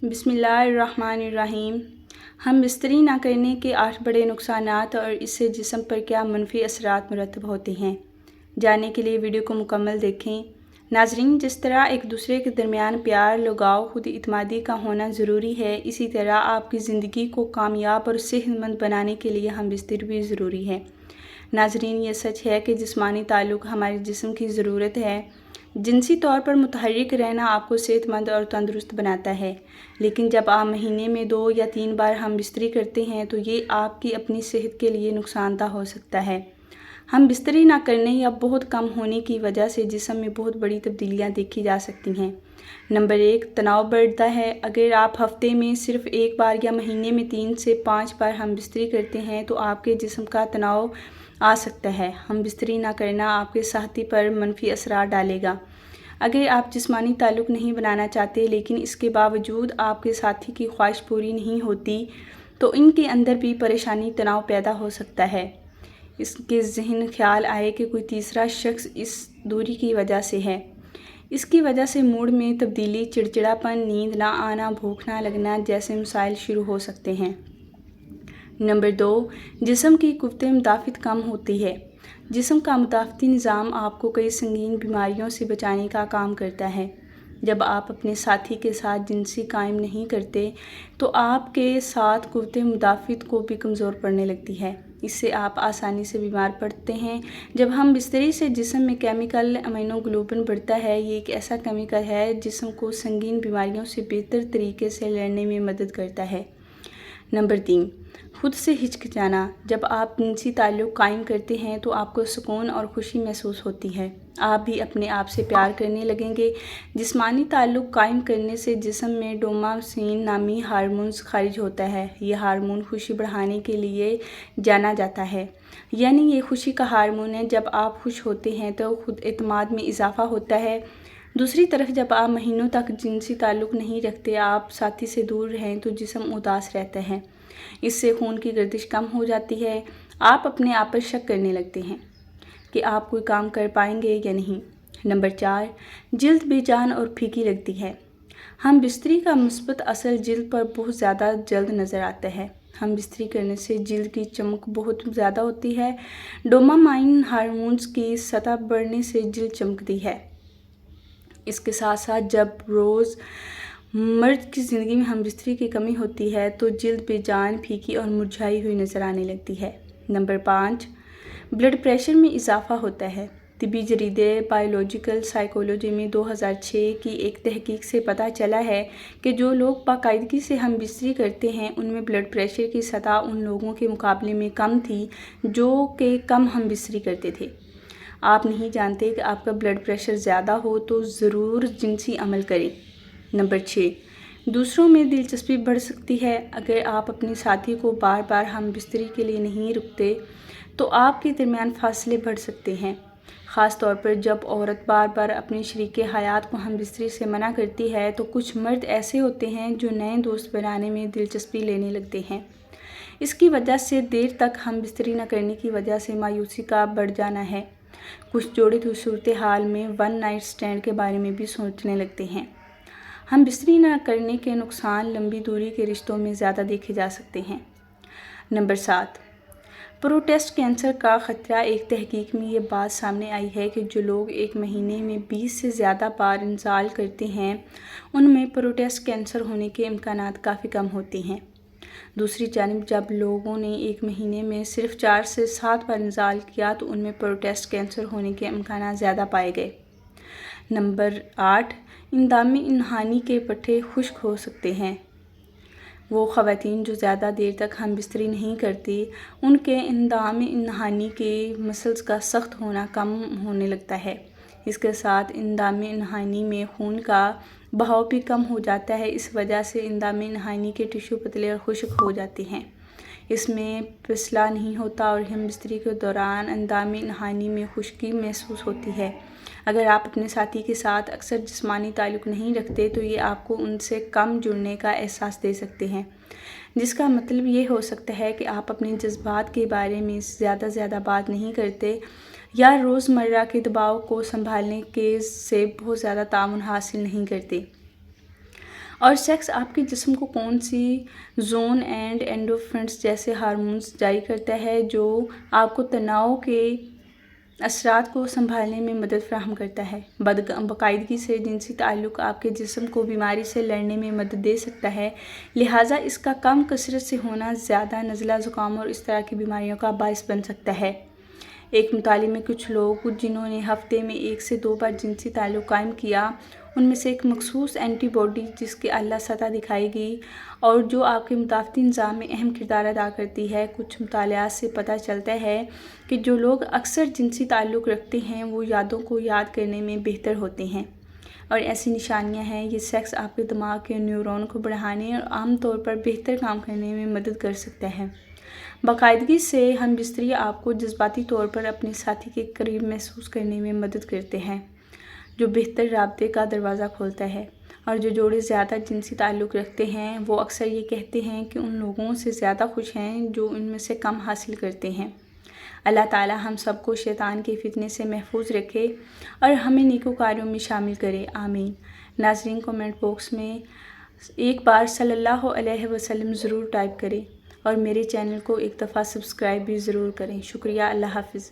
بسم اللہ الرحمن الرحیم۔ ہم بستری نہ کرنے کے 8 بڑے نقصانات اور اس سے جسم پر کیا منفی اثرات مرتب ہوتے ہیں، جاننے کے لیے ویڈیو کو مکمل دیکھیں۔ ناظرین، جس طرح ایک دوسرے کے درمیان پیار، لگاؤ، خود اعتمادی کا ہونا ضروری ہے، اسی طرح آپ کی زندگی کو کامیاب اور صحت مند بنانے کے لیے ہم بستر بھی ضروری ہے۔ ناظرین، یہ سچ ہے کہ جسمانی تعلق ہمارے جسم کی ضرورت ہے۔ جنسی طور پر متحرک رہنا آپ کو صحت مند اور تندرست بناتا ہے، لیکن جب آپ مہینے میں 2 یا 3 بار ہم بستری کرتے ہیں تو یہ آپ کی اپنی صحت کے لیے نقصان دہ ہو سکتا ہے۔ ہم بستری نہ کرنے یا بہت کم ہونے کی وجہ سے جسم میں بہت بڑی تبدیلیاں دیکھی جا سکتی ہیں۔ نمبر 1، تناؤ بڑھتا ہے۔ اگر آپ ہفتے میں صرف 1 بار یا مہینے میں 3 سے 5 بار ہم بستری کرتے ہیں تو آپ کے جسم کا تناؤ آ سکتا ہے۔ ہم بستری نہ کرنا آپ کے صحت پر منفی اثرات ڈالے گا۔ اگر آپ جسمانی تعلق نہیں بنانا چاہتے لیکن اس کے باوجود آپ کے ساتھی کی خواہش پوری نہیں ہوتی تو ان کے اندر بھی پریشانی، تناؤ پیدا ہو سکتا ہے۔ اس کے ذہن خیال آئے کہ کوئی تیسرا شخص اس دوری کی وجہ سے ہے۔ اس کی وجہ سے موڈ میں تبدیلی، چڑچڑاپن، نیند نہ آنا، بھوک نہ لگنا جیسے مسائل شروع ہو سکتے ہیں۔ نمبر 2، جسم کی قوت مدافعت کم ہوتی ہے۔ جسم کا مدافعتی نظام آپ کو کئی سنگین بیماریوں سے بچانے کا کام کرتا ہے۔ جب آپ اپنے ساتھی کے ساتھ جنسی قائم نہیں کرتے تو آپ کے ساتھ قوت مدافعت کو بھی کمزور پڑنے لگتی ہے۔ اس سے آپ آسانی سے بیمار پڑتے ہیں۔ جب ہم بستری سے جسم میں کیمیکل امینو گلوبن بڑھتا ہے۔ یہ ایک ایسا کیمیکل ہے جسم کو سنگین بیماریوں سے بہتر طریقے سے لڑنے میں مدد کرتا ہے۔ نمبر 3، خود سے ہچکچانا۔ جب آپ جنسی تعلق قائم کرتے ہیں تو آپ کو سکون اور خوشی محسوس ہوتی ہے۔ آپ بھی اپنے آپ سے پیار کرنے لگیں گے۔ جسمانی تعلق قائم کرنے سے جسم میں ڈوپامین نامی ہارمون خارج ہوتا ہے۔ یہ ہارمون خوشی بڑھانے کے لیے جانا جاتا ہے، یعنی یہ خوشی کا ہارمون ہے۔ جب آپ خوش ہوتے ہیں تو خود اعتماد میں اضافہ ہوتا ہے۔ دوسری طرف جب آپ مہینوں تک جنسی تعلق نہیں رکھتے، آپ ساتھی سے دور رہیں تو جسم اداس رہتا ہے۔ اس سے خون کی گردش کم ہو جاتی ہے۔ آپ اپنے آپ پر شک کرنے لگتے ہیں کہ آپ کوئی کام کر پائیں گے یا نہیں۔ نمبر 4، جلد بے جان اور پھیکی لگتی ہے۔ ہم بستری کا مثبت اثر جلد پر بہت زیادہ جلد نظر آتا ہے۔ ہم بستری کرنے سے جلد کی چمک بہت زیادہ ہوتی ہے۔ ڈوپامین ہارمونز کی سطح بڑھنے سے جلد چمکتی ہے۔ اس کے ساتھ ساتھ جب روز مرد کی زندگی میں ہم بستری کی کمی ہوتی ہے تو جلد بے جان، پھیکی اور مرجھائی ہوئی نظر آنے لگتی ہے۔ نمبر 5، بلڈ پریشر میں اضافہ ہوتا ہے۔ طبی جریدے بائیولوجیکل سائیکولوجی میں 2006 کی ایک تحقیق سے پتہ چلا ہے کہ جو لوگ باقاعدگی سے ہم بستری کرتے ہیں ان میں بلڈ پریشر کی سطح ان لوگوں کے مقابلے میں کم تھی جو کہ کم ہم بستری کرتے تھے۔ آپ نہیں جانتے کہ آپ کا بلڈ پریشر زیادہ ہو تو ضرور جنسی عمل کریں۔ نمبر 6، دوسروں میں دلچسپی بڑھ سکتی ہے۔ اگر آپ اپنے ساتھی کو بار بار ہم بستری کے لیے نہیں رکتے تو آپ کے درمیان فاصلے بڑھ سکتے ہیں، خاص طور پر جب عورت بار بار اپنے شریک حیات کو ہم بستری سے منع کرتی ہے تو کچھ مرد ایسے ہوتے ہیں جو نئے دوست بنانے میں دلچسپی لینے لگتے ہیں۔ اس کی وجہ سے دیر تک ہم بستری نہ کرنے کی وجہ سے مایوسی کا بڑھ جانا ہے۔ کچھ جوڑے تو صورتحال میں ون نائٹ اسٹینڈ کے بارے میں بھی سوچنے لگتے ہیں۔ ہم بستری نہ کرنے کے نقصان لمبی دوری کے رشتوں میں زیادہ دیکھے جا سکتے ہیں۔ نمبر 7، پروسٹیٹ کینسر کا خطرہ۔ ایک تحقیق میں یہ بات سامنے آئی ہے کہ جو لوگ ایک مہینے میں 20 سے زیادہ بار انزال کرتے ہیں ان میں پروسٹیٹ کینسر ہونے کے امکانات کافی کم ہوتے ہیں۔ دوسری جانب جب لوگوں نے ایک مہینے میں صرف 4 سے 7 بار انزال کیا تو ان میں پروسٹیٹ کینسر ہونے کے امکانات زیادہ پائے گئے۔ نمبر 8، اندام انہانی کے پٹھے خشک ہو سکتے ہیں۔ وہ خواتین جو زیادہ دیر تک ہم بستری نہیں کرتی ان کے اندام انہانی کے مسلز کا سخت ہونا کم ہونے لگتا ہے۔ اس کے ساتھ اندام انہانی میں خون کا بہاؤ بھی کم ہو جاتا ہے۔ اس وجہ سے اندام انہانی کے ٹشو پتلے اور خشک ہو جاتے ہیں، اس میں پسلا نہیں ہوتا اور ہم بستری کے دوران اندام انہانی میں خشکی محسوس ہوتی ہے۔ اگر آپ اپنے ساتھی کے ساتھ اکثر جسمانی تعلق نہیں رکھتے تو یہ آپ کو ان سے کم جڑنے کا احساس دے سکتے ہیں، جس کا مطلب یہ ہو سکتا ہے کہ آپ اپنے جذبات کے بارے میں زیادہ بات نہیں کرتے یا روزمرہ کے دباؤ کو سنبھالنے کے سے بہت زیادہ تعاون حاصل نہیں کرتے۔ اور سیکس آپ کے جسم کو کون سی زون اینڈ اینڈورفنس جیسے ہارمونز جاری کرتا ہے جو آپ کو تناؤ کے اثرات کو سنبھالنے میں مدد فراہم کرتا ہے۔ باقاعدگی سے جنسی تعلق آپ کے جسم کو بیماری سے لڑنے میں مدد دے سکتا ہے، لہٰذا اس کا کم کثرت سے ہونا زیادہ نزلہ، زکام اور اس طرح کی بیماریوں کا باعث بن سکتا ہے۔ ایک مطالعے میں کچھ لوگ جنہوں نے ہفتے میں 1 سے 2 بار جنسی تعلق قائم کیا، ان میں سے ایک مخصوص اینٹی باڈی جس کی اعلیٰ سطح دکھائی گئی اور جو آپ کے مدافعتی نظام میں اہم کردار ادا کرتی ہے۔ کچھ مطالعات سے پتہ چلتا ہے کہ جو لوگ اکثر جنسی تعلق رکھتے ہیں وہ یادوں کو یاد کرنے میں بہتر ہوتے ہیں، اور ایسی نشانیاں ہیں یہ سیکس آپ کے دماغ کے نیورون کو بڑھانے اور عام طور پر بہتر کام کرنے میں مدد کر سکتا ہے۔ باقاعدگی سے ہم بستری آپ کو جذباتی طور پر اپنے ساتھی کے قریب محسوس کرنے میں مدد کرتے ہیں، جو بہتر رابطے کا دروازہ کھولتا ہے۔ اور جو جوڑے زیادہ جنسی تعلق رکھتے ہیں وہ اکثر یہ کہتے ہیں کہ ان لوگوں سے زیادہ خوش ہیں جو ان میں سے کم حاصل کرتے ہیں۔ اللہ تعالی ہم سب کو شیطان کے فتنے سے محفوظ رکھے اور ہمیں نیکوکاروں میں شامل کرے، آمین۔ ناظرین، کمنٹ باکس میں ایک بار صلی اللہ علیہ وسلم ضرور ٹائپ کریں اور میرے چینل کو ایک دفعہ سبسکرائب بھی ضرور کریں۔ شکریہ، اللہ حافظ۔